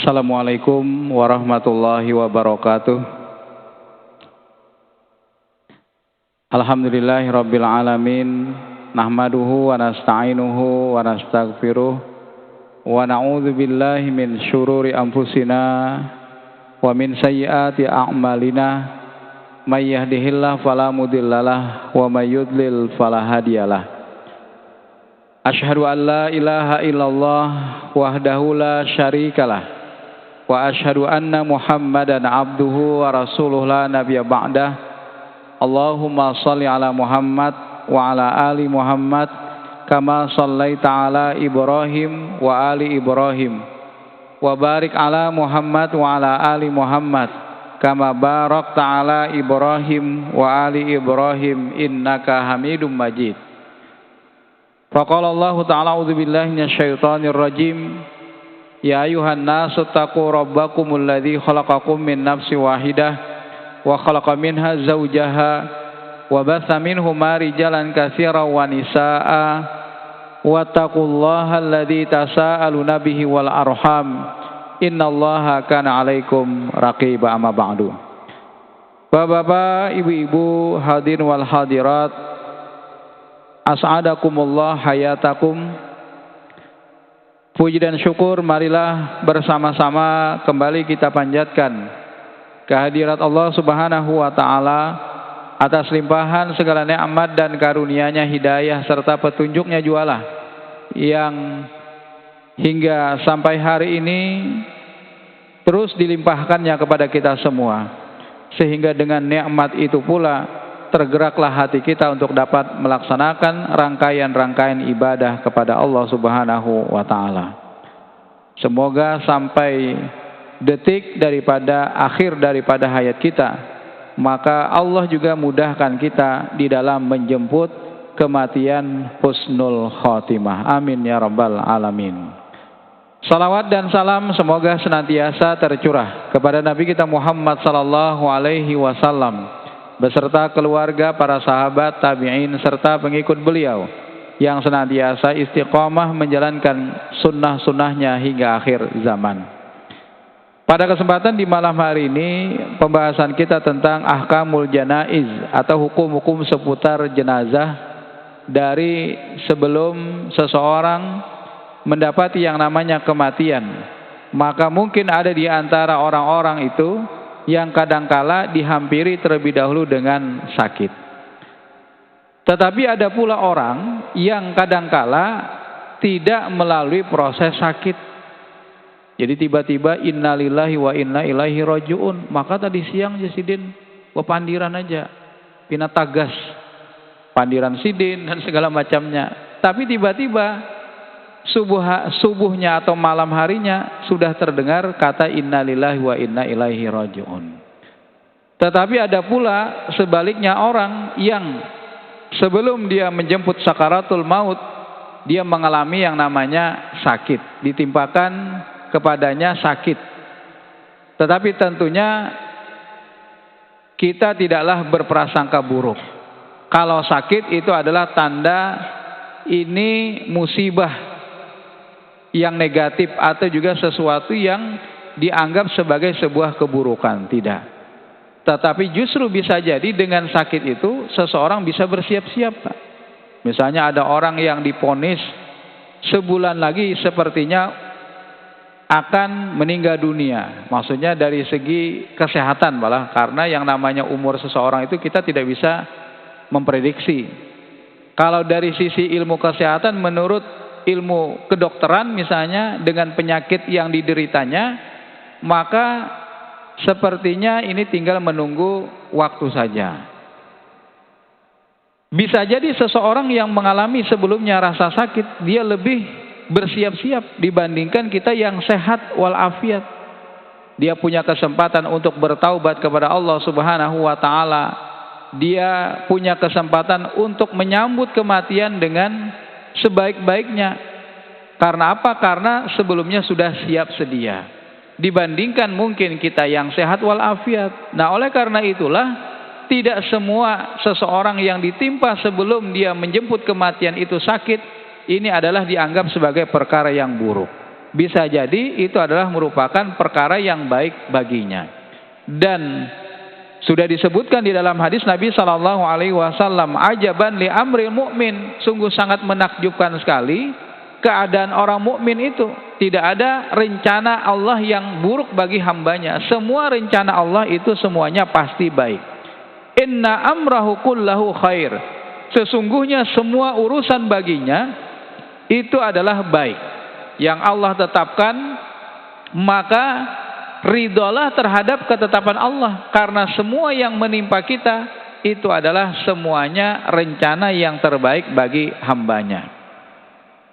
Assalamualaikum warahmatullahi wabarakatuh. Alhamdulillahi rabbil alamin. Nahmaduhu wa nasta'inuhu wa nastaghfiruh. Wa na'udzu billahi min syururi anfusina wa min sayyiati a'malina. May yahdihillahu fala mudhillalah wa may yudlil fala hadiyalah. Asyhadu an la ilaha illallah wahdahu la syarikalah. Wa asyhadu anna Muhammadan abduhu wa rasuluh la nabiyya ba'dah. Allahumma shalli ala Muhammad wa ala ali Muhammad kama shallaita ala Ibrahim wa ali Ibrahim wa barik ala Muhammad wa ala ali Muhammad kama barakta ala Ibrahim wa ali Ibrahim innaka Hamidum Majid. Faqala Allah ta'ala a'udzu billahi minasyaitonir rajim. Ya ayuhan nasu taqu rabbakumul ladzi khalaqakum min nafsin wahidah wa khalaqa minha zawjaha wa batha minhuma rijalan katsiran wa nisaa'a wattaqullaha alladzi tasaaluna bihi wal arham innallaha kana 'alaikum raqiba. Amma ba'du. Bapak-bapak, ibu-ibu, hadirin wal hadirat, as'adakumullah hayatakum. Puji dan syukur marilah bersama-sama kembali kita panjatkan kehadirat Allah Subhanahu wa taala atas limpahan segala nikmat dan karunia-Nya, hidayah serta petunjuknya jualah yang hingga sampai hari ini terus dilimpahkannya kepada kita semua, sehingga dengan nikmat itu pula tergeraklah hati kita untuk dapat melaksanakan rangkaian-rangkaian ibadah kepada Allah Subhanahu wa taala. Semoga sampai detik akhir daripada hayat kita, maka Allah juga mudahkan kita di dalam menjemput kematian husnul khotimah. Amin ya rabbal alamin. Salawat dan salam semoga senantiasa tercurah kepada Nabi kita Muhammad sallallahu alaihi wasallam beserta keluarga, para sahabat, tabi'in, serta pengikut beliau yang senantiasa istiqomah menjalankan sunnah-sunnahnya hingga akhir zaman. Pada kesempatan di malam hari ini, pembahasan kita tentang ahkamul janaiz atau hukum-hukum seputar jenazah dari sebelum seseorang mendapati yang namanya kematian. Maka mungkin ada di antara orang-orang itu yang kadangkala dihampiri terlebih dahulu dengan sakit. Tetapi ada pula orang yang kadangkala tidak melalui proses sakit. Jadi tiba-tiba innalillahi wa inna ilaihi rajiun. Maka tadi siang Jasidin pepandiran aja, pina tagas, pandiran sidin dan segala macamnya. Tapi tiba-tiba subuhnya atau malam harinya sudah terdengar kata innalillahi wa inna ilaihi rajiun. Tetapi ada pula sebaliknya orang yang sebelum dia menjemput sakaratul maut, dia mengalami yang namanya sakit, ditimpakan kepadanya sakit. Tetapi tentunya kita tidaklah berprasangka buruk. Kalau sakit itu adalah tanda ini musibah yang negatif atau juga sesuatu yang dianggap sebagai sebuah keburukan. Tidak. Tetapi justru bisa jadi dengan sakit itu seseorang bisa bersiap-siap. Misalnya ada orang yang divonis sebulan lagi sepertinya akan meninggal dunia. Maksudnya dari segi kesehatan malah, karena yang namanya umur seseorang itu kita tidak bisa memprediksi. Kalau dari sisi ilmu kesehatan, menurut ilmu kedokteran misalnya, dengan penyakit yang dideritanya, maka sepertinya ini tinggal menunggu waktu saja. Bisa jadi seseorang yang mengalami sebelumnya rasa sakit, dia lebih bersiap-siap dibandingkan kita yang sehat walafiat. Dia punya kesempatan untuk bertaubat kepada Allah Subhanahu wa taala. Dia punya kesempatan untuk menyambut kematian dengan sebaik-baiknya. Karena apa? Karena sebelumnya sudah siap sedia, dibandingkan mungkin kita yang sehat walafiat. Nah, oleh karena itulah tidak semua seseorang yang ditimpa sebelum dia menjemput kematian itu sakit, ini adalah dianggap sebagai perkara yang buruk. bisa jadi itu adalah merupakan perkara yang baik baginya. Dan sudah disebutkan di dalam hadis Nabi Shallallahu Alaihi Wasallam, ajaban li amril mu'min, sungguh sangat menakjubkan sekali keadaan orang mukmin itu. Tidak ada rencana Allah yang buruk bagi hambanya. Semua rencana Allah itu semuanya pasti baik. Inna amrahu kullahu khair, sesungguhnya semua urusan baginya itu adalah baik yang Allah tetapkan. Maka ridholah terhadap ketetapan Allah, karena semua yang menimpa kita itu adalah semuanya rencana yang terbaik bagi hambanya.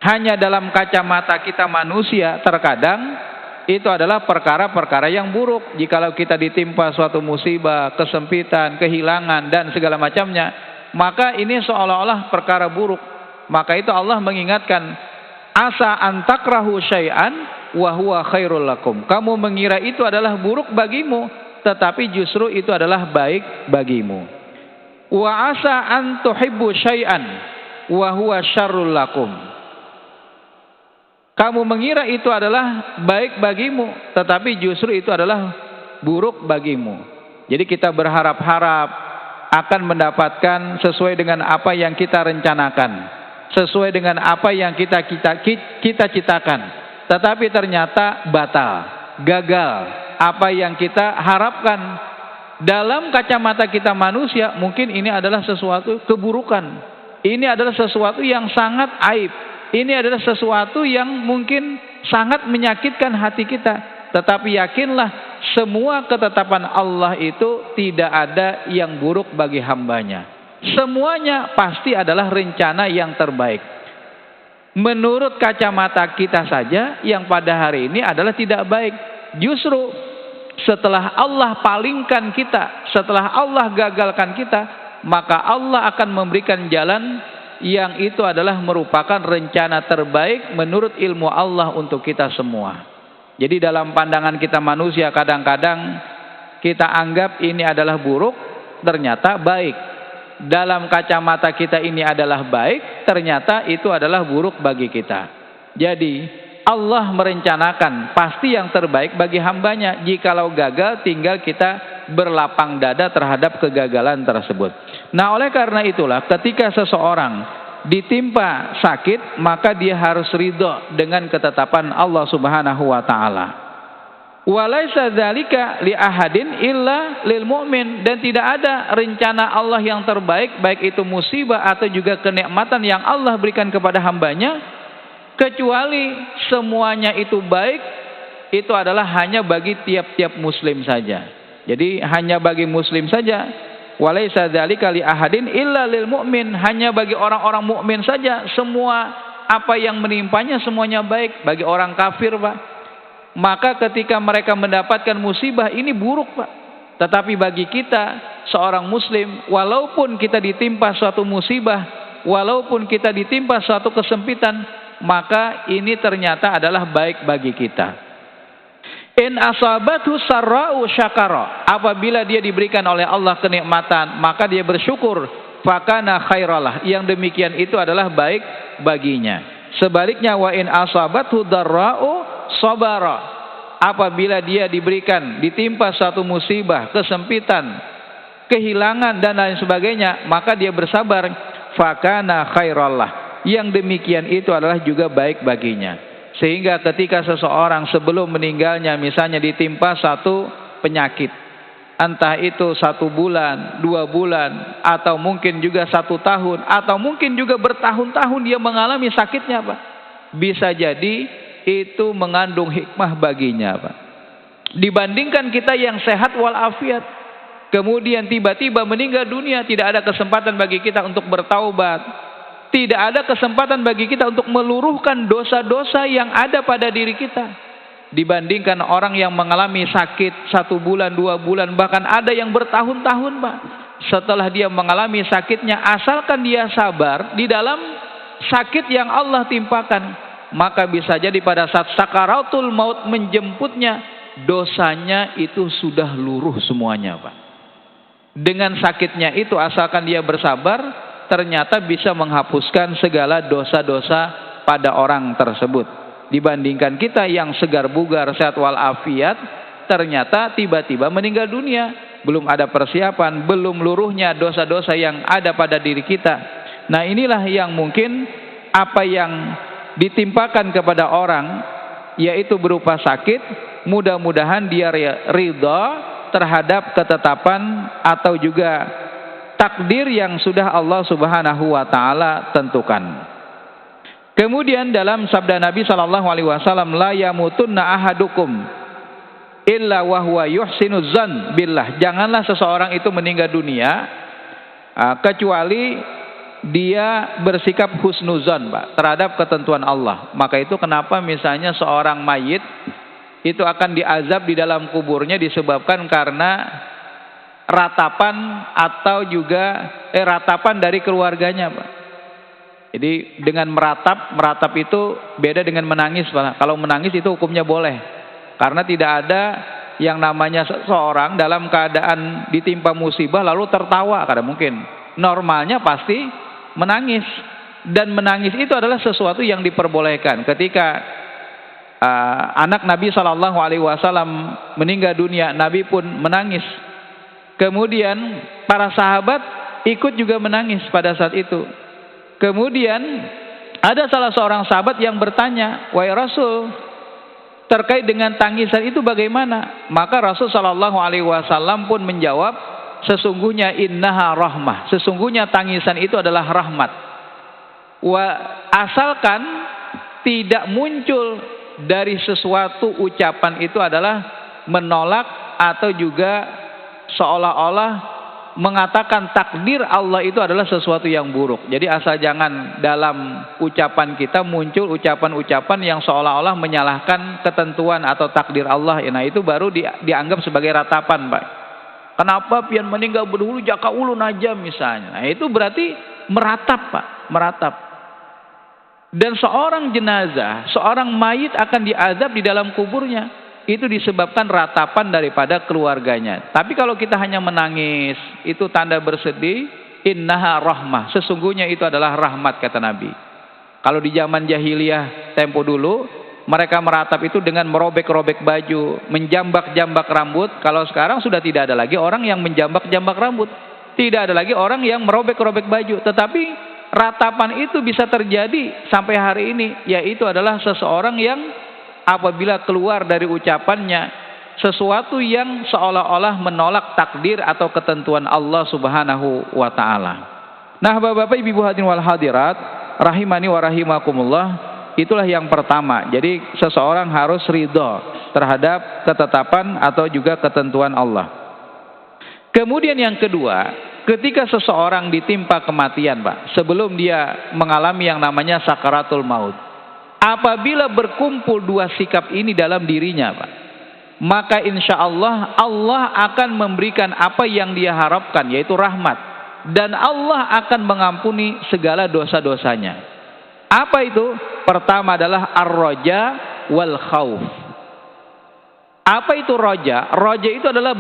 Hanya dalam kacamata kita manusia terkadang itu adalah perkara-perkara yang buruk. Jikalau kita ditimpa suatu musibah, kesempitan, kehilangan dan segala macamnya, maka ini seolah-olah perkara buruk. Maka itu Allah mengingatkan, asa antakrahu syai'an wa huwa khairul lakum. Kamu mengira itu adalah buruk bagimu, tetapi justru itu adalah baik bagimu. Wa asa an tuhibbu syai'an wa huwa syarrul lakum. Kamu mengira itu adalah baik bagimu, tetapi justru itu adalah buruk bagimu. Jadi kita berharap-harap akan mendapatkan sesuai dengan apa yang kita rencanakan, sesuai dengan apa yang kita citakan. Tetapi ternyata batal, gagal apa yang kita harapkan. Dalam kacamata kita manusia, mungkin ini adalah sesuatu keburukan. Ini adalah sesuatu yang sangat aib. Ini adalah sesuatu yang mungkin sangat menyakitkan hati kita. Tetapi yakinlah, semua ketetapan Allah itu tidak ada yang buruk bagi hambanya. Semuanya pasti adalah rencana yang terbaik. Menurut kacamata kita saja yang pada hari ini adalah tidak baik. Justru setelah Allah palingkan kita, setelah Allah gagalkan kita, maka Allah akan memberikan jalan yang itu adalah merupakan rencana terbaik menurut ilmu Allah untuk kita semua. Jadi dalam pandangan kita manusia, kadang-kadang kita anggap ini adalah buruk, ternyata baik. Dalam kacamata kita ini adalah baik, ternyata itu adalah buruk bagi kita. Jadi Allah merencanakan pasti yang terbaik bagi hambanya. Jikalau gagal, tinggal kita berlapang dada terhadap kegagalan tersebut. Nah, oleh karena itulah ketika seseorang ditimpa sakit, maka dia harus ridho dengan ketetapan Allah Subhanahu wa taala. Walaisa dzalika li ahadin illa lil mu'min, dan tidak ada rencana Allah yang terbaik, baik itu musibah atau juga kenikmatan yang Allah berikan kepada hambanya, kecuali semuanya itu baik, itu adalah hanya bagi tiap-tiap muslim saja. Jadi hanya bagi muslim saja. Walaisa dzalika li ahadin illa lil mu'min, hanya bagi orang-orang mukmin saja semua apa yang menimpanya semuanya baik. Bagi orang kafir, Pak, maka ketika mereka mendapatkan musibah ini buruk, Pak. Tetapi bagi kita seorang muslim, walaupun kita ditimpa suatu musibah, walaupun kita ditimpa suatu kesempitan, maka ini ternyata adalah baik bagi kita. In asabathu sarra'u syakara, apabila dia diberikan oleh Allah kenikmatan, maka dia bersyukur, fakana khairalah, yang demikian itu adalah baik baginya. Sebaliknya, wa in asabathu darra'u sabara, apabila dia ditimpa suatu musibah, kesempitan, kehilangan dan lain sebagainya, maka dia bersabar, fakana khairalah, yang demikian itu adalah juga baik baginya. Sehingga ketika seseorang sebelum meninggalnya misalnya ditimpa satu penyakit, entah itu 1 bulan, 2 bulan, atau mungkin juga 1 tahun, atau mungkin juga bertahun-tahun dia mengalami sakitnya, Pak, bisa jadi itu mengandung hikmah baginya, Pak. Dibandingkan kita yang sehat walafiat, kemudian tiba-tiba meninggal dunia, tidak ada kesempatan bagi kita untuk bertaubat, tidak ada kesempatan bagi kita untuk meluruhkan dosa-dosa yang ada pada diri kita. Dibandingkan orang yang mengalami sakit 1 bulan, 2 bulan, bahkan ada yang bertahun-tahun, Pak. Setelah dia mengalami sakitnya, asalkan dia sabar di dalam sakit yang Allah timpakan, maka bisa jadi pada saat sakaratul maut menjemputnya, dosanya itu sudah luruh semuanya, Pak. Dengan sakitnya itu, asalkan dia bersabar, ternyata bisa menghapuskan segala dosa-dosa pada orang tersebut. Dibandingkan kita yang segar bugar, sehat walafiat, ternyata tiba-tiba meninggal dunia. Belum ada persiapan, belum luruhnya dosa-dosa yang ada pada diri kita. Nah, inilah yang mungkin apa yang ditimpakan kepada orang, yaitu berupa sakit, mudah-mudahan dia ridha terhadap ketetapan atau juga takdir yang sudah Allah Subhanahu wa taala tentukan. Kemudian dalam sabda Nabi sallallahu alaihi wasallam, la yamutunna ahadukum illa wa huwa yuhsinu dzan billah. Janganlah seseorang itu meninggal dunia kecuali dia bersikap husnuzan, Pak, terhadap ketentuan Allah. Maka itu kenapa misalnya seorang mayit itu akan diazab di dalam kuburnya disebabkan karena ratapan atau juga ratapan dari keluarganya, Pak. Jadi dengan meratap itu beda dengan menangis, Pak. Kalau menangis itu hukumnya boleh, karena tidak ada yang namanya seseorang dalam keadaan ditimpa musibah lalu tertawa, karena mungkin normalnya pasti menangis, dan menangis itu adalah sesuatu yang diperbolehkan. Ketika anak Nabi Shallallahu Alaihi Wasallam meninggal dunia, Nabi pun menangis. Kemudian para sahabat ikut juga menangis pada saat itu. Kemudian ada salah seorang sahabat yang bertanya, wahai Rasul, terkait dengan tangisan itu bagaimana? Maka Rasul Shallallahu Alaihi Wasallam pun menjawab, sesungguhnya innaha rahmah, sesungguhnya tangisan itu adalah rahmat. Asalkan tidak muncul dari sesuatu ucapan itu adalah menolak atau juga seolah-olah mengatakan takdir Allah itu adalah sesuatu yang buruk. Jadi asal jangan dalam ucapan kita muncul ucapan-ucapan yang seolah-olah menyalahkan ketentuan atau takdir Allah. Nah, itu baru dianggap sebagai ratapan, Pak. Kenapa pian meninggal berdahulu jaka ulun aja misalnya. Nah, itu berarti meratap, Pak, meratap. Dan seorang jenazah, seorang mayit akan diazab di dalam kuburnya. Itu disebabkan ratapan daripada keluarganya. Tapi kalau kita hanya menangis, itu tanda bersedih. Innaha rahmah, sesungguhnya itu adalah rahmat, kata Nabi. Kalau di zaman jahiliyah tempo dulu, mereka meratap itu dengan merobek-robek baju, menjambak-jambak rambut. Kalau sekarang sudah tidak ada lagi orang yang menjambak-jambak rambut, tidak ada lagi orang yang merobek-robek baju. Tetapi ratapan itu bisa terjadi sampai hari ini, yaitu adalah seseorang yang apabila keluar dari ucapannya sesuatu yang seolah-olah menolak takdir atau ketentuan Allah Subhanahu wa taala. Nah, Bapak-bapak, Ibu hadirin wal hadirat rahimani wa rahimakumullah, itulah yang pertama. Jadi seseorang harus ridha terhadap ketetapan atau juga ketentuan Allah. Kemudian yang kedua, ketika seseorang ditimpa kematian, Pak, sebelum dia mengalami yang namanya sakaratul maut, apabila berkumpul dua sikap ini dalam dirinya, Pak, maka insya Allah Allah akan memberikan apa yang dia harapkan, yaitu rahmat, dan Allah akan mengampuni segala dosa-dosanya. Apa itu? Pertama adalah ar-raja wal khauf. Apa itu roja? Roja itu adalah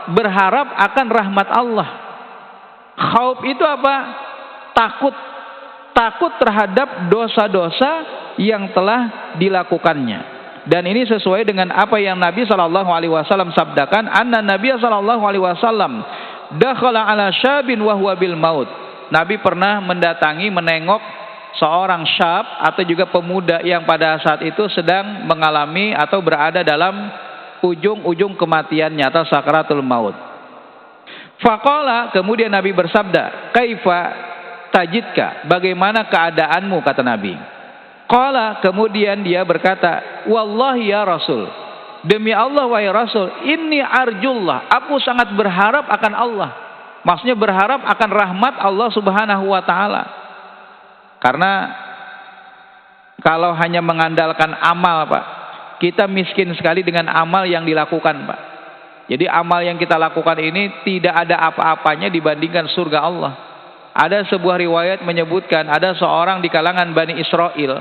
berharap akan rahmat Allah. Khauf itu apa? Takut terhadap dosa-dosa yang telah dilakukannya. Dan ini sesuai dengan apa yang Nabi sallallahu alaihi wasallam sabdakan, anna Nabi sallallahu alaihi wasallam dakhala ala syabin wa huwa bil maut. Nabi pernah menengok seorang syab atau juga pemuda yang pada saat itu sedang mengalami atau berada dalam ujung-ujung kematiannya atau sakaratul maut. Faqala, kemudian Nabi bersabda, kaifa tajidka, bagaimana keadaanmu, kata Nabi. Qala, kemudian dia berkata, wallahi ya Rasul, demi Allah wahai Rasul, inni arjullah, aku sangat berharap akan Allah. Maksudnya berharap akan rahmat Allah Subhanahu wa taala. Karena kalau hanya mengandalkan amal, Pak, kita miskin sekali dengan amal yang dilakukan, Pak. Jadi amal yang kita lakukan ini tidak ada apa-apanya dibandingkan surga Allah. Ada sebuah riwayat menyebutkan ada seorang di kalangan Bani Israel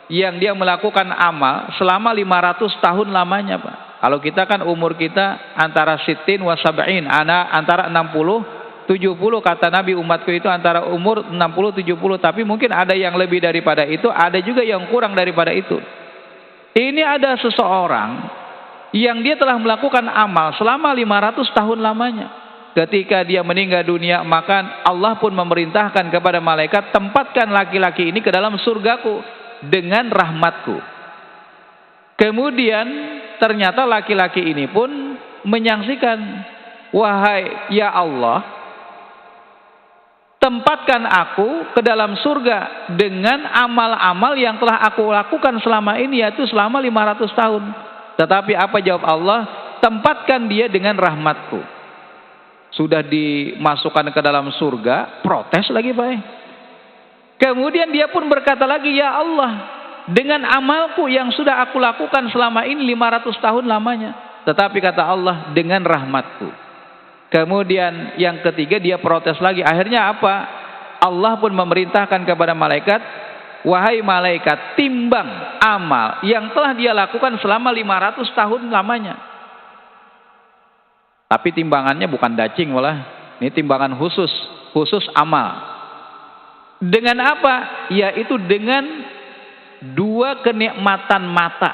yang dia melakukan amal selama 500 tahun lamanya, Pak. Kalau kita kan umur kita antara 60 wa 70, antara 60 70 kata Nabi, umatku itu antara umur 60-70, tapi mungkin ada yang lebih daripada itu, ada juga yang kurang daripada itu. Ini ada seseorang yang dia telah melakukan amal selama 500 tahun lamanya. Ketika dia meninggal dunia, maka Allah pun memerintahkan kepada malaikat, tempatkan laki-laki ini ke dalam surgaku dengan rahmatku. Kemudian ternyata laki-laki ini pun menyaksikan, wahai ya Allah, tempatkan aku ke dalam surga dengan amal-amal yang telah aku lakukan selama ini, yaitu selama 500 tahun. Tetapi apa jawab Allah? Tempatkan dia dengan rahmatku. Sudah dimasukkan ke dalam surga, protes lagi Pak. Kemudian dia pun berkata lagi, ya Allah, dengan amalku yang sudah aku lakukan selama ini 500 tahun lamanya. Tetapi kata Allah, dengan rahmatku. Kemudian yang ketiga dia protes lagi. Akhirnya apa? Allah pun memerintahkan kepada malaikat, wahai malaikat, timbang amal yang telah dia lakukan selama 500 tahun lamanya. Tapi timbangannya bukan dacing malah. Ini timbangan khusus amal. Dengan apa? Yaitu dengan 2 kenikmatan mata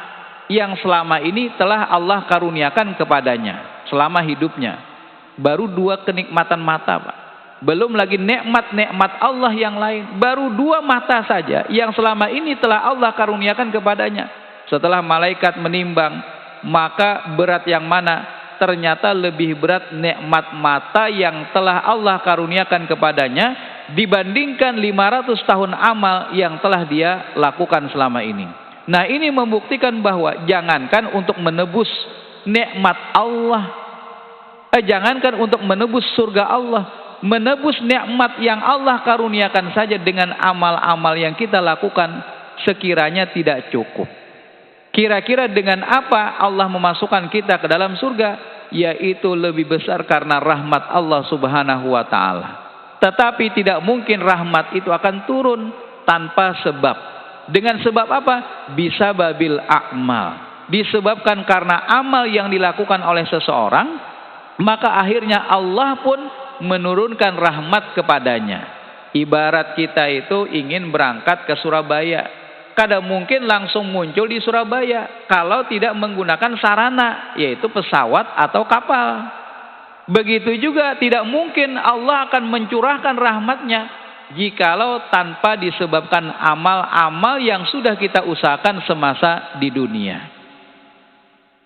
yang selama ini telah Allah karuniakan kepadanya selama hidupnya. Baru 2 kenikmatan mata Pak. Belum lagi nikmat-nikmat Allah yang lain. Baru 2 mata saja yang selama ini telah Allah karuniakan kepadanya. Setelah malaikat menimbang, maka berat yang mana? Ternyata lebih berat nikmat mata yang telah Allah karuniakan kepadanya dibandingkan 500 tahun amal yang telah dia lakukan selama ini. Nah, ini membuktikan bahwa jangankan untuk menebus nikmat Allah, jangankan untuk menebus surga Allah, menebus nikmat yang Allah karuniakan saja dengan amal-amal yang kita lakukan sekiranya tidak cukup. Kira-kira dengan apa Allah memasukkan kita ke dalam surga? Yaitu lebih besar karena rahmat Allah Subhanahu wa ta'ala. Tetapi tidak mungkin rahmat itu akan turun tanpa sebab. Dengan sebab apa? Bisa babil a'mal. Disebabkan karena amal yang dilakukan oleh seseorang, maka akhirnya Allah pun menurunkan rahmat kepadanya. Ibarat kita itu ingin berangkat ke Surabaya, kada mungkin langsung muncul di Surabaya kalau tidak menggunakan sarana, yaitu pesawat atau kapal. Begitu juga tidak mungkin Allah akan mencurahkan rahmatnya jikalau tanpa disebabkan amal-amal yang sudah kita usahakan semasa di dunia.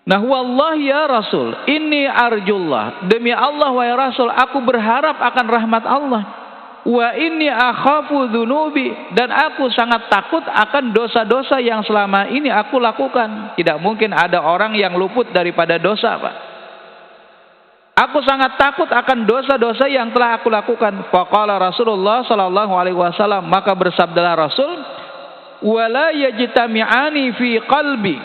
Nah, wallahi ya Rasul, inni arjullah, demi Allah wahai Rasul, aku berharap akan rahmat Allah. Wa inni akhafu dzunubi, dan aku sangat takut akan dosa-dosa yang selama ini aku lakukan. Tidak mungkin ada orang yang luput daripada dosa, Pak. Aku sangat takut akan dosa-dosa yang telah aku lakukan. Faqala Rasulullah sallallahu alaihi wasallam, maka bersabdalah Rasul, wala yajtami'ani fi qalbi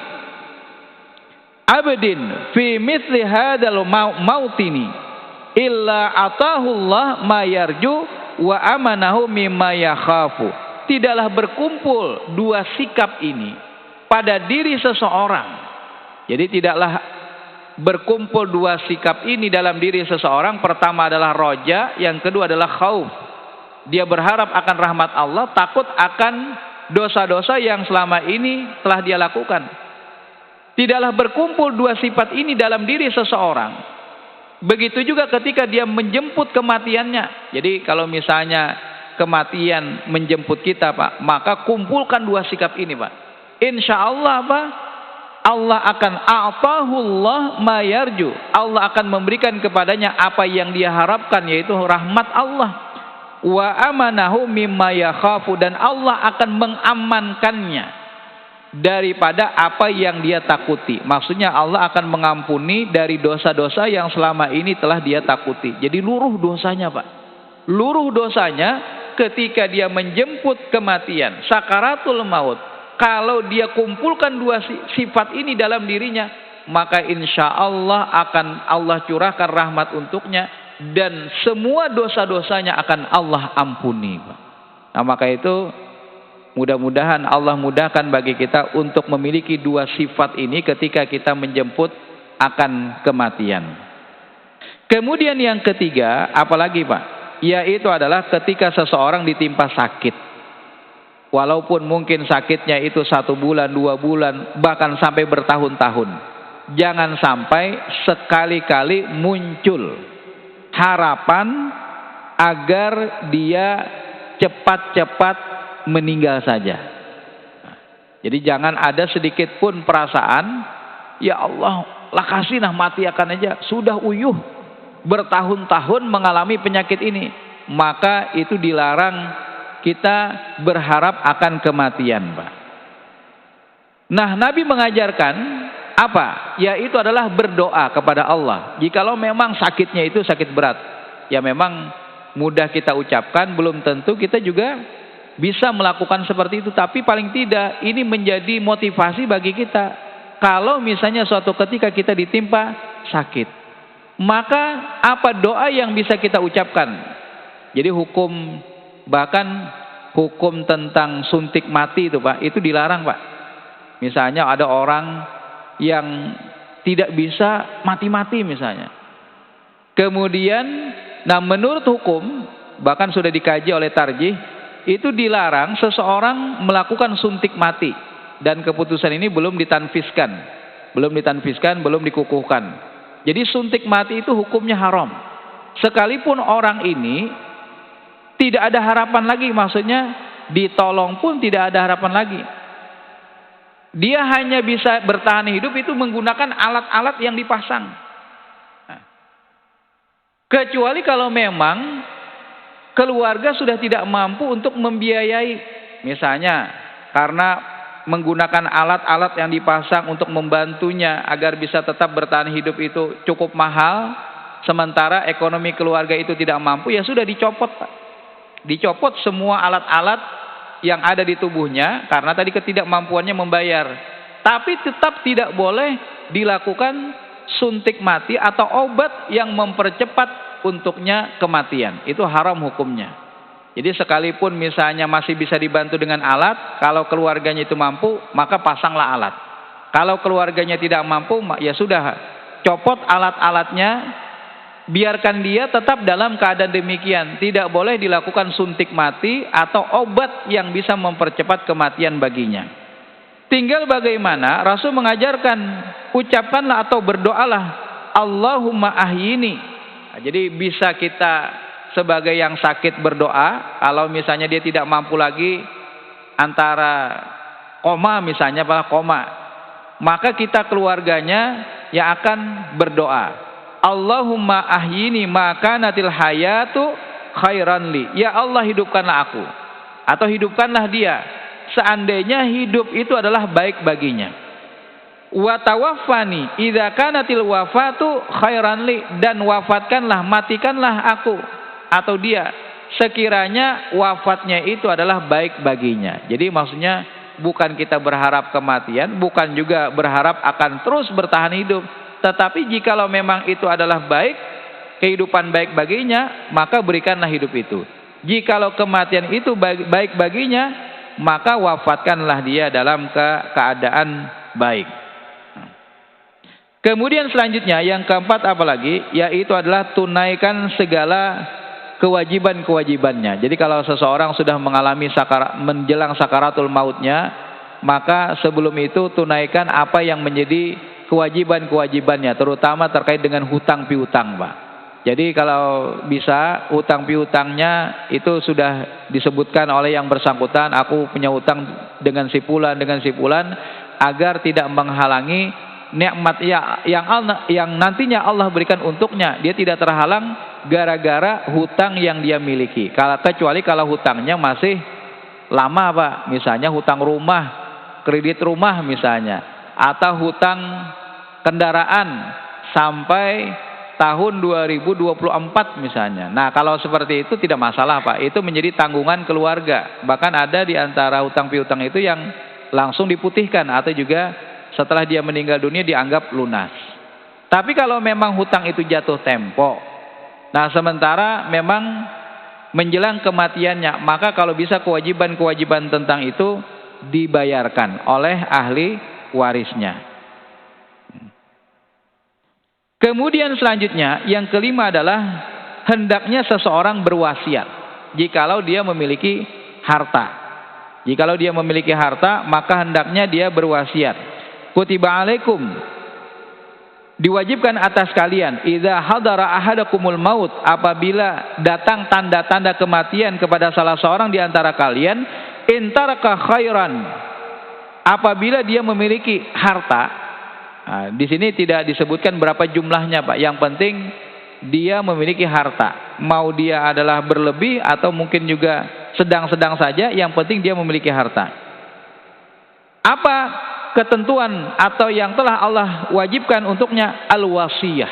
abdin fi mithli hadzal mautini illa atahullah ma yarju wa amanahu mimma yakhafu. Tidaklah berkumpul 2 sikap ini pada diri seseorang. Jadi tidaklah berkumpul 2 sikap ini dalam diri seseorang. Pertama adalah roja, yang kedua adalah khauf. Dia berharap akan rahmat Allah, takut akan dosa-dosa yang selama ini telah dia lakukan. Tidaklah berkumpul 2 sifat ini dalam diri seseorang. Begitu juga ketika dia menjemput kematiannya. Jadi kalau misalnya kematian menjemput kita, Pak, maka kumpulkan 2 sikap ini, Pak. Insya Allah, Pak, Allah akan a'tahullah ma yarju. Allah akan memberikan kepadanya apa yang dia harapkan, yaitu rahmat Allah. Wa amanahu mimma yakhafu, dan Allah akan mengamankannya daripada apa yang dia takuti. Maksudnya Allah akan mengampuni dari dosa-dosa yang selama ini telah dia takuti. Jadi luruh dosanya, Pak. Luruh dosanya ketika dia menjemput kematian, sakaratul maut. Kalau dia kumpulkan 2 sifat ini dalam dirinya, maka insya Allah akan Allah curahkan rahmat untuknya, dan semua dosa-dosanya akan Allah ampuni, Pak. Nah, maka itu mudah-mudahan Allah mudahkan bagi kita untuk memiliki 2 sifat ini ketika kita menjemput akan kematian. Kemudian yang ketiga, apalagi Pak? Yaitu adalah ketika seseorang ditimpa sakit. Walaupun mungkin sakitnya itu 1 bulan, 2 bulan, bahkan sampai bertahun-tahun. Jangan sampai sekali-kali muncul harapan agar dia cepat-cepat meninggal saja. Jadi jangan ada sedikit pun perasaan, ya Allah, lah kasih mati akan aja. Sudah uyuh bertahun-tahun mengalami penyakit ini. Maka itu dilarang kita berharap akan kematian, Pak. Nah, Nabi mengajarkan apa? Yaitu adalah berdoa kepada Allah. Jikalau memang sakitnya itu sakit berat, ya memang mudah kita ucapkan, belum tentu kita juga bisa melakukan seperti itu. Tapi paling tidak ini menjadi motivasi bagi kita. Kalau misalnya suatu ketika kita ditimpa sakit, maka apa doa yang bisa kita ucapkan? Jadi bahkan hukum tentang suntik mati itu Pak, itu dilarang Pak. Misalnya ada orang yang tidak bisa mati-mati misalnya. Kemudian, nah menurut hukum, bahkan sudah dikaji oleh tarjih, itu dilarang seseorang melakukan suntik mati. Dan keputusan ini belum ditanfiskan, belum dikukuhkan. Jadi suntik mati itu hukumnya haram. Sekalipun orang ini tidak ada harapan lagi, maksudnya ditolong pun tidak ada harapan lagi. Dia hanya bisa bertahan hidup itu menggunakan alat-alat yang dipasang. Nah, kecuali kalau memang keluarga sudah tidak mampu untuk membiayai, misalnya karena menggunakan alat-alat yang dipasang untuk membantunya agar bisa tetap bertahan hidup itu cukup mahal, sementara ekonomi keluarga itu tidak mampu, ya sudah dicopot Pak. Dicopot semua alat-alat yang ada di tubuhnya karena tadi ketidakmampuannya membayar. Tapi tetap tidak boleh dilakukan suntik mati atau obat yang mempercepat untuknya kematian. Itu haram hukumnya. Jadi sekalipun misalnya masih bisa dibantu dengan alat, kalau keluarganya itu mampu, maka pasanglah alat. Kalau keluarganya tidak mampu, ya sudah, copot alat-alatnya, biarkan dia tetap dalam keadaan demikian. Tidak boleh dilakukan suntik mati atau obat yang bisa mempercepat kematian baginya. Tinggal bagaimana Rasul mengajarkan, ucapkanlah atau berdoalah, Allahumma ahyini. Nah, jadi bisa kita sebagai yang sakit berdoa, kalau misalnya dia tidak mampu lagi antara koma misalnya, maka kita keluarganya yang akan berdoa, Allahumma ahyini maka natil hayatu khairan li. Ya Allah, hidupkanlah aku atau hidupkanlah dia seandainya hidup itu adalah baik baginya. Wa tawaffani idza kanatil wafatu khairan li, dan wafatkanlah, matikanlah aku atau dia sekiranya wafatnya itu adalah baik baginya. Jadi maksudnya bukan kita berharap kematian, bukan juga berharap akan terus bertahan hidup, tetapi jikalau memang itu adalah baik, kehidupan baik baginya, maka berikanlah hidup itu. Jikalau kematian itu baik baginya, maka wafatkanlah dia dalam keadaan baik. Kemudian selanjutnya yang keempat apalagi, yaitu adalah tunaikan segala kewajiban-kewajibannya. Jadi kalau seseorang sudah mengalami menjelang sakaratul mautnya, maka sebelum itu tunaikan apa yang menjadi kewajiban-kewajibannya, terutama terkait dengan hutang piutang, Pak. Jadi kalau bisa hutang piutangnya itu sudah disebutkan oleh yang bersangkutan, aku punya hutang dengan si fulan, agar tidak menghalangi nikmat yang nantinya Allah berikan untuknya. Dia tidak terhalang gara-gara hutang yang dia miliki. Kecuali kalau hutangnya masih lama Pak, misalnya hutang rumah, kredit rumah misalnya, atau hutang kendaraan sampai tahun 2024 misalnya. Nah kalau seperti itu tidak masalah Pak, itu menjadi tanggungan keluarga. Bahkan ada di antara hutang piutang itu yang langsung diputihkan atau juga setelah dia meninggal dunia dianggap lunas. Tapi kalau memang hutang itu jatuh tempo, nah sementara memang menjelang kematiannya, maka kalau bisa kewajiban-kewajiban tentang itu dibayarkan oleh ahli warisnya. Kemudian selanjutnya yang kelima adalah hendaknya seseorang berwasiat jikalau dia memiliki harta. Jikalau dia memiliki harta, maka hendaknya dia berwasiat. Kutiba alaikum, diwajibkan atas kalian, idza hadara ahadakumul maut, apabila datang tanda-tanda kematian kepada salah seorang di antara kalian, intaraka khairan, apabila dia memiliki harta. Nah, di sini tidak disebutkan berapa jumlahnya, Pak. Yang penting dia memiliki harta. Mau dia adalah berlebih atau mungkin juga sedang-sedang saja, yang penting dia memiliki harta. Apa ketentuan atau yang telah Allah wajibkan untuknya? Al-wasiyah.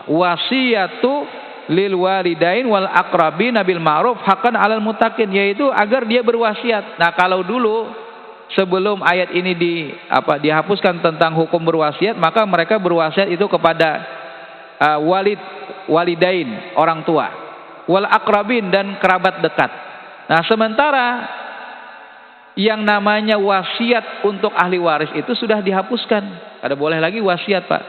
Wasiyatu lil walidain wal aqrabin bil ma'ruf haqqan 'alal muttaqin, yaitu agar dia berwasiat. Nah, kalau dulu sebelum ayat ini dihapuskan tentang hukum berwasiat, maka mereka berwasiat itu kepada walidain, orang tua, wal aqrabin, dan kerabat dekat. Nah, sementara yang namanya wasiat untuk ahli waris itu sudah dihapuskan. Ada boleh lagi wasiat, Pak.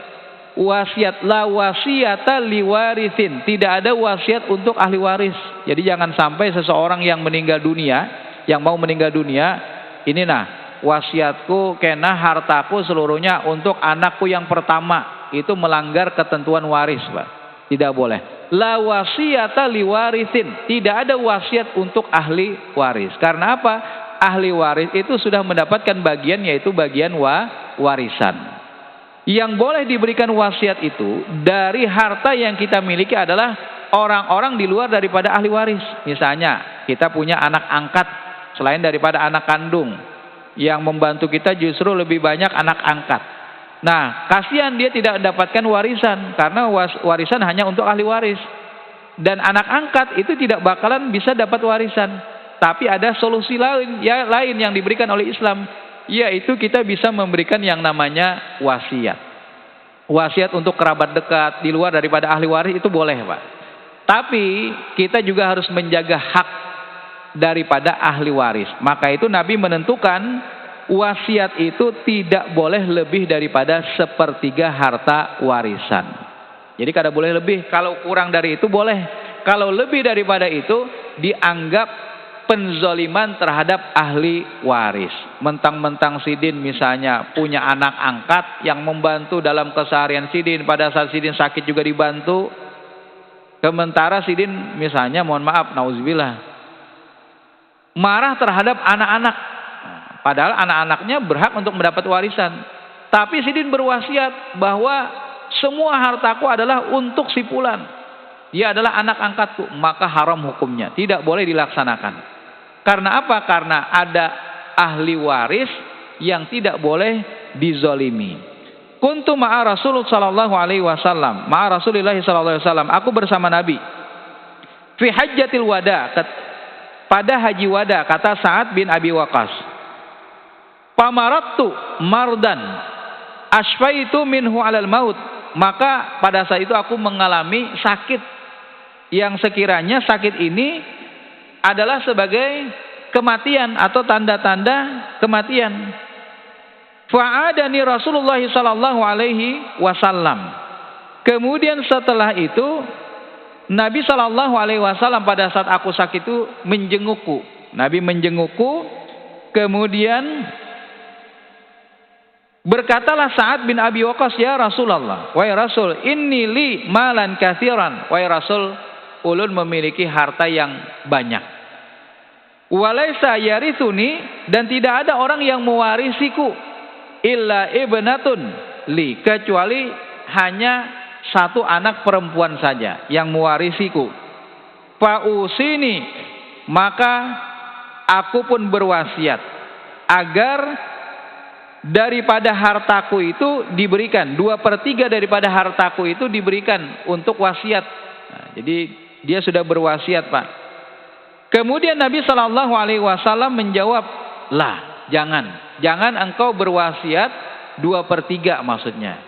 Wasiat, la wasiata liwarithin, tidak ada wasiat untuk ahli waris. Jadi jangan sampai seseorang yang meninggal dunia, yang mau meninggal dunia, ini nah wasiatku kena hartaku seluruhnya untuk anakku yang pertama, itu melanggar ketentuan waris, Pak. Tidak boleh. La wasiyata liwarithin, tidak ada wasiat untuk ahli waris. Karena apa? Ahli waris itu sudah mendapatkan bagian, yaitu bagian warisan. Yang boleh diberikan wasiat itu dari harta yang kita miliki adalah orang-orang di luar daripada ahli waris. Misalnya kita punya anak angkat selain daripada anak kandung, yang membantu kita justru lebih banyak anak angkat. Nah, kasihan dia tidak mendapatkan warisan, karena warisan hanya untuk ahli waris. Dan anak angkat itu tidak bakalan bisa dapat warisan. Tapi ada solusi lain yang diberikan oleh Islam, yaitu kita bisa memberikan yang namanya wasiat. Wasiat untuk kerabat dekat di luar daripada ahli waris itu boleh, Pak. Tapi kita juga harus menjaga hak daripada ahli waris. Maka itu Nabi menentukan wasiat itu tidak boleh lebih daripada sepertiga harta warisan. Jadi kada boleh lebih. Kalau kurang dari itu boleh. Kalau lebih daripada itu dianggap penzoliman terhadap ahli waris. Mentang-mentang Sidin misalnya punya anak angkat yang membantu dalam keseharian Sidin, pada saat Sidin sakit juga dibantu. Sementara Sidin misalnya, mohon maaf, nauzubillah, marah terhadap anak-anak. Padahal anak-anaknya berhak untuk mendapat warisan. Tapi Sidin berwasiat bahwa semua hartaku adalah untuk si fulan. Dia adalah anak angkatku, maka haram hukumnya. Tidak boleh dilaksanakan. Karena apa? Karena ada ahli waris yang tidak boleh dizolimi. Kuntu ma'a Rasulullah sallallahu alaihi wasallam, ma'a Rasulillah sallallahu alaihi wasallam, aku bersama Nabi. Fi hajjatil wada, pada haji wada, kata Sa'ad bin Abi Waqqas. Pamarattu mardan asfaitu minhu alal maut, maka pada saat itu aku mengalami sakit yang sekiranya sakit ini adalah sebagai kematian atau tanda-tanda kematian. Fa'adani Rasulullah sallallahu alaihi wasallam. Kemudian setelah itu Nabi sallallahu alaihi wasallam pada saat aku sakit itu menjengukku. Nabi menjengukku, kemudian berkatalah Sa'ad bin Abi Waqqas, ya Rasulullah, wahai Rasul, inni li malan katsiran, wahai Rasul, ulun memiliki harta yang banyak. Walaisa yarithuni, dan tidak ada orang yang mewarisiku, illa ibnatun li, kecuali hanya satu anak perempuan saja yang mewarisiku. Fausini, maka aku pun berwasiat agar daripada hartaku itu diberikan 2/3 daripada hartaku itu diberikan untuk wasiat. Nah, jadi dia sudah berwasiat, Pak. Kemudian Nabi Shallallahu Alaihi Wasallam menjawab, lah, jangan engkau berwasiat 2/3 maksudnya.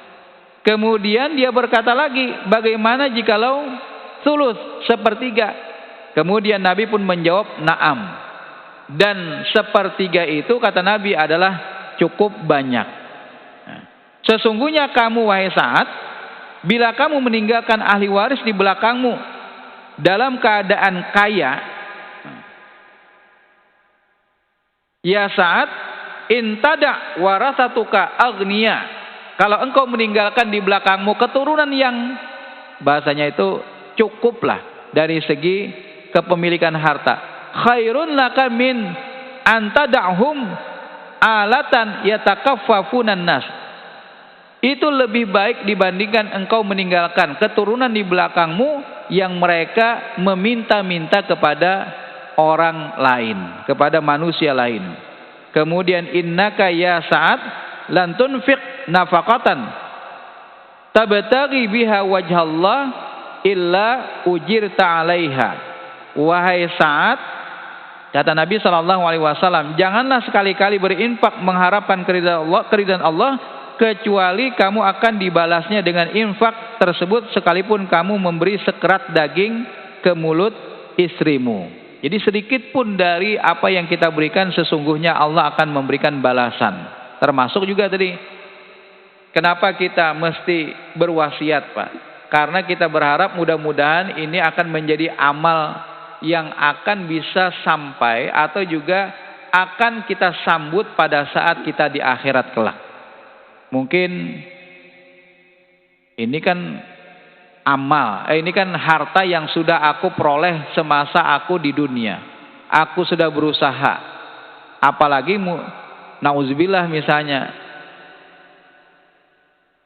Kemudian dia berkata lagi, bagaimana jikalau sulus 1/3? Kemudian Nabi pun menjawab, na'am. Dan 1/3 itu kata Nabi adalah cukup banyak. Sesungguhnya kamu, wahai Sa'ad, bila kamu meninggalkan ahli waris di belakangmu dalam keadaan kaya, ya Sa'ad, intada warasatuka agniya, kalau engkau meninggalkan di belakangmu keturunan yang bahasanya itu cukuplah dari segi kepemilikan harta, khairun laka min antada'hum alatan yatakaffafunan nas, itu lebih baik dibandingkan engkau meninggalkan keturunan di belakangmu yang mereka meminta-minta kepada orang lain, kepada manusia lain. Kemudian innaka ya Sa'ad lan tunfiq nafaqatan tabtaghi biha wajhallah illa ujirta 'alaiha. Wahai Sa'ad, kata Nabi SAW, janganlah sekali-kali berinfak mengharapkan keridhaan Allah kecuali kamu akan dibalasnya dengan infak tersebut sekalipun kamu memberi sekerat daging ke mulut istrimu. Jadi sedikit pun dari apa yang kita berikan sesungguhnya Allah akan memberikan balasan. Termasuk juga tadi, kenapa kita mesti berwasiat, Pak? Karena kita berharap mudah-mudahan ini akan menjadi amal yang akan bisa sampai atau juga akan kita sambut pada saat kita di akhirat kelak. Mungkin ini kan amal, ini kan harta yang sudah aku peroleh semasa aku di dunia. Aku sudah berusaha. Apalagi nauzubillah misalnya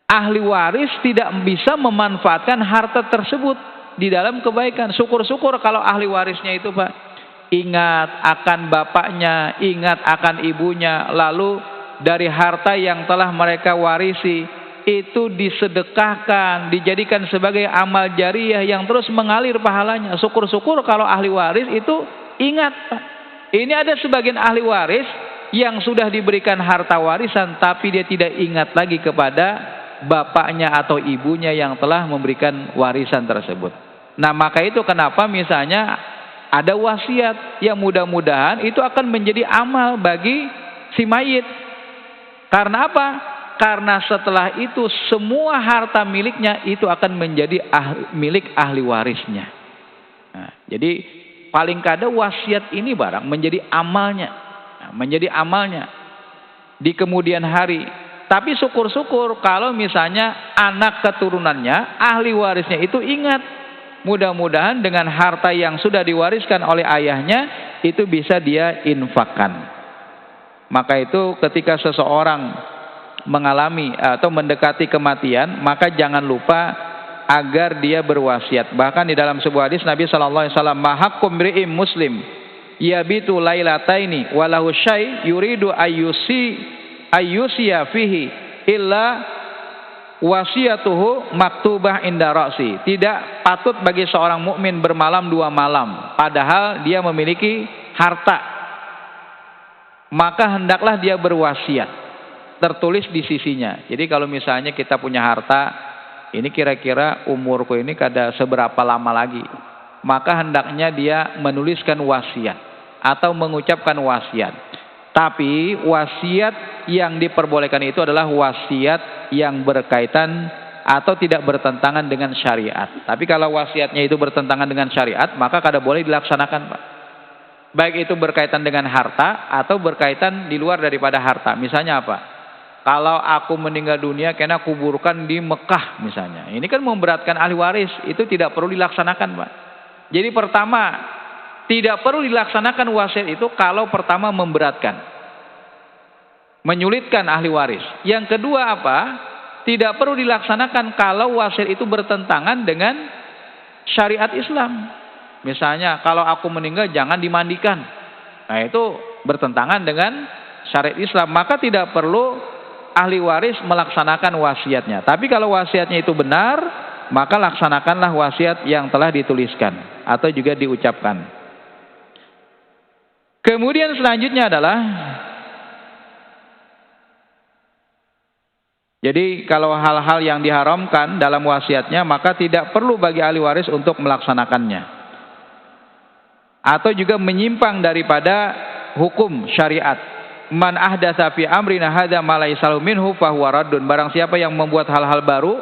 ahli waris tidak bisa memanfaatkan harta tersebut di dalam kebaikan. Syukur-syukur kalau ahli warisnya itu, Pak, ingat akan bapaknya, ingat akan ibunya, lalu dari harta yang telah mereka warisi itu disedekahkan, dijadikan sebagai amal jariah yang terus mengalir pahalanya. Syukur-syukur kalau ahli waris itu ingat, Pak. Ini ada sebagian ahli waris yang sudah diberikan harta warisan tapi dia tidak ingat lagi kepada bapaknya atau ibunya yang telah memberikan warisan tersebut. Nah, maka itu kenapa misalnya ada wasiat yang mudah-mudahan itu akan menjadi amal bagi si mayit. Karena apa? Karena setelah itu semua harta miliknya itu akan menjadi milik ahli warisnya. Nah, jadi paling kada wasiat ini barang menjadi amalnya. Nah, menjadi amalnya di kemudian hari. Tapi syukur-syukur kalau misalnya anak keturunannya, ahli warisnya itu ingat. Mudah-mudahan dengan harta yang sudah diwariskan oleh ayahnya itu bisa dia infakkan. Maka itu ketika seseorang mengalami atau mendekati kematian, maka jangan lupa agar dia berwasiat. Bahkan di dalam sebuah hadis Nabi SAW, mahakum mri'im muslim yabitu lailataini walahu syai yuridu ayyusiya fihi illa wasiyatuhu maktubah inda ra'si. Tidak patut bagi seorang mukmin bermalam 2 malam padahal dia memiliki harta, maka hendaklah dia berwasiat, tertulis di sisinya. Jadi kalau misalnya kita punya harta, ini kira-kira umurku ini kada seberapa lama lagi, maka hendaknya dia menuliskan wasiat atau mengucapkan wasiat. Tapi wasiat yang diperbolehkan itu adalah wasiat yang berkaitan atau tidak bertentangan dengan syariat. Tapi kalau wasiatnya itu bertentangan dengan syariat, maka kada boleh dilaksanakan, Pak. Baik itu berkaitan dengan harta atau berkaitan di luar daripada harta. Misalnya apa? Kalau aku meninggal dunia, kena kuburkan di Mekah misalnya. Ini kan memberatkan ahli waris, itu tidak perlu dilaksanakan, Pak. Jadi pertama, tidak perlu dilaksanakan wasiat itu kalau pertama memberatkan, menyulitkan ahli waris. Yang kedua apa? Tidak perlu dilaksanakan kalau wasiat itu bertentangan dengan syariat Islam. Misalnya kalau aku meninggal jangan dimandikan. Nah, itu bertentangan dengan syariat Islam, maka tidak perlu ahli waris melaksanakan wasiatnya. Tapi kalau wasiatnya itu benar, maka laksanakanlah wasiat yang telah dituliskan atau juga diucapkan. Kemudian selanjutnya adalah, jadi kalau hal-hal yang diharamkan dalam wasiatnya, maka tidak perlu bagi ahli waris untuk melaksanakannya atau juga menyimpang daripada hukum syariat. Man ahdatsa fi amrina hadza ma laysa minhu fahuwa raddun. Barang siapa yang membuat hal-hal baru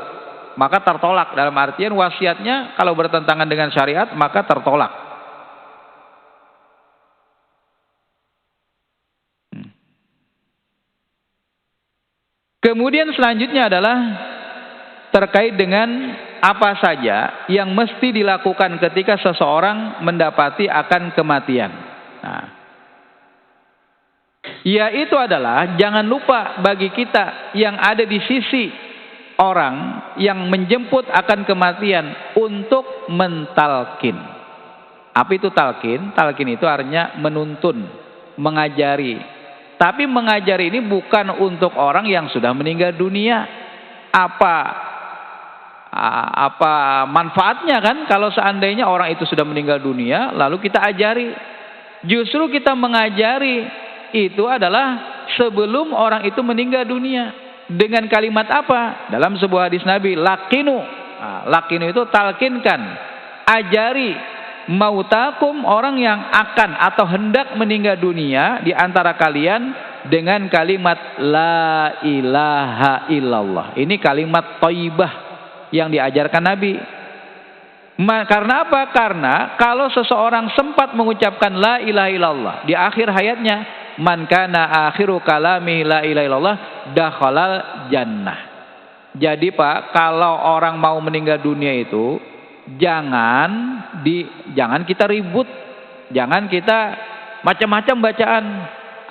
maka tertolak. Dalam artian wasiatnya kalau bertentangan dengan syariat maka tertolak. Kemudian selanjutnya adalah terkait dengan apa saja yang mesti dilakukan ketika seseorang mendapati akan kematian. Nah, yaitu adalah jangan lupa bagi kita yang ada di sisi orang yang menjemput akan kematian untuk mentalkin. Apa itu talkin? Talkin itu artinya menuntun, mengajari. Tapi mengajari ini bukan untuk orang yang sudah meninggal dunia. Apa manfaatnya kan kalau seandainya orang itu sudah meninggal dunia lalu kita ajari? Justru kita mengajari itu adalah sebelum orang itu meninggal dunia. Dengan kalimat apa? Dalam sebuah hadis Nabi, lakinu. Nah, lakinu itu talkinkan, ajari mautakum, orang yang akan atau hendak meninggal dunia di antara kalian dengan kalimat la ilaha illallah. Ini kalimat thayyibah yang diajarkan Nabi. Karena apa? Karena kalau seseorang sempat mengucapkan la ilaha illallah di akhir hayatnya, man kana akhiru kalami la ilaha illallah dakhalal jannah. Jadi Pak, kalau orang mau meninggal dunia itu jangan kita ribut, jangan kita macam-macam bacaan.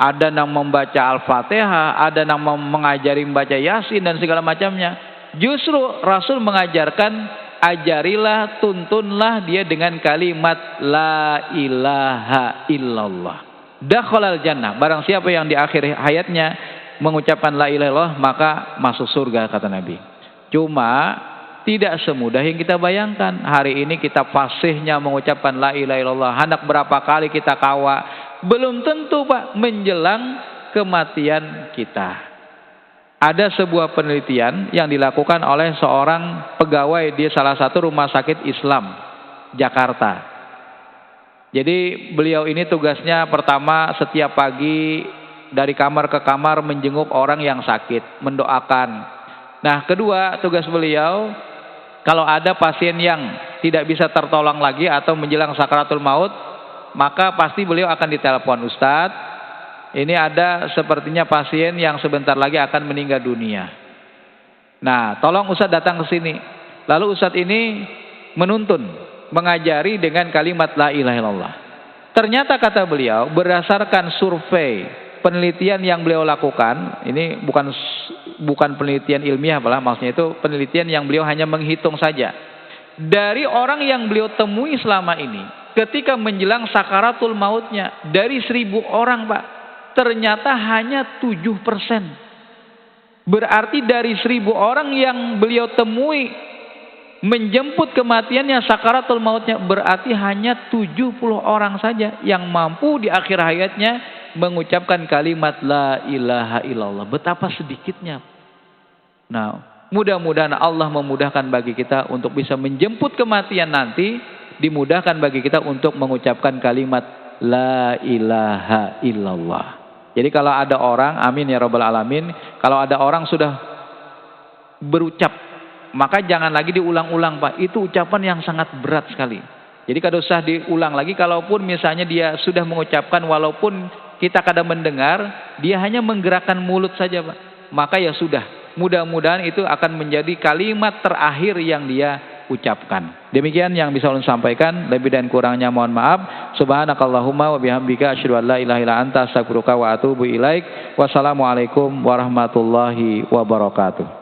Ada yang membaca Al-Fatihah, ada yang mengajari membaca Yasin dan segala macamnya. Justru Rasul mengajarkan, ajarilah, tuntunlah dia dengan kalimat la ilaha illallah. Dakhalal jannah. Barang siapa yang di akhir hayatnya mengucapkan la ilaha illallah maka masuk surga, kata Nabi. Cuma tidak semudah yang kita bayangkan. Hari ini kita fasihnya mengucapkan la ilaha illallah. Hendak berapa kali kita kawa, belum tentu Pak menjelang kematian kita. Ada sebuah penelitian yang dilakukan oleh seorang pegawai di salah satu rumah sakit Islam Jakarta. Jadi beliau ini tugasnya pertama setiap pagi dari kamar ke kamar menjenguk orang yang sakit, mendoakan. Nah, kedua tugas beliau, kalau ada pasien yang tidak bisa tertolong lagi atau menjelang sakaratul maut, maka pasti beliau akan ditelepon, Ustadz, ini ada sepertinya pasien yang sebentar lagi akan meninggal dunia. Nah, tolong Ustadz datang ke sini. Lalu Ustadz ini menuntun, mengajari dengan kalimat la ilaha illallah. Ternyata kata beliau, berdasarkan survei, penelitian yang beliau lakukan, ini bukan penelitian ilmiah, maksudnya itu penelitian yang beliau hanya menghitung saja. Dari orang yang beliau temui selama ini, ketika menjelang sakaratul mautnya, dari 1000 orang Pak, ternyata hanya 7%. Berarti dari 1000 orang yang beliau temui menjemput kematiannya, sakaratul mautnya, berarti hanya 70 orang saja yang mampu di akhir hayatnya mengucapkan kalimat la ilaha illallah. Betapa sedikitnya. Nah, mudah-mudahan Allah memudahkan bagi kita untuk bisa menjemput kematian nanti, dimudahkan bagi kita untuk mengucapkan kalimat la ilaha illallah. Jadi kalau ada orang, amin ya rabbal alamin, kalau ada orang sudah berucap, maka jangan lagi diulang-ulang Pak. Itu ucapan yang sangat berat sekali. Jadi kalau usah diulang lagi, kalaupun misalnya dia sudah mengucapkan, walaupun kita kadang mendengar, dia hanya menggerakkan mulut saja Pak, maka ya sudah, mudah-mudahan itu akan menjadi kalimat terakhir yang dia ucapkan. Demikian yang bisa ulun sampaikan, lebih dan kurangnya mohon maaf. Subhanakallahumma wa bihamdika asyhadu an la ilaha illa anta astaghfiruka wa atubu ilaik. Wassalamualaikum warahmatullahi wabarakatuh.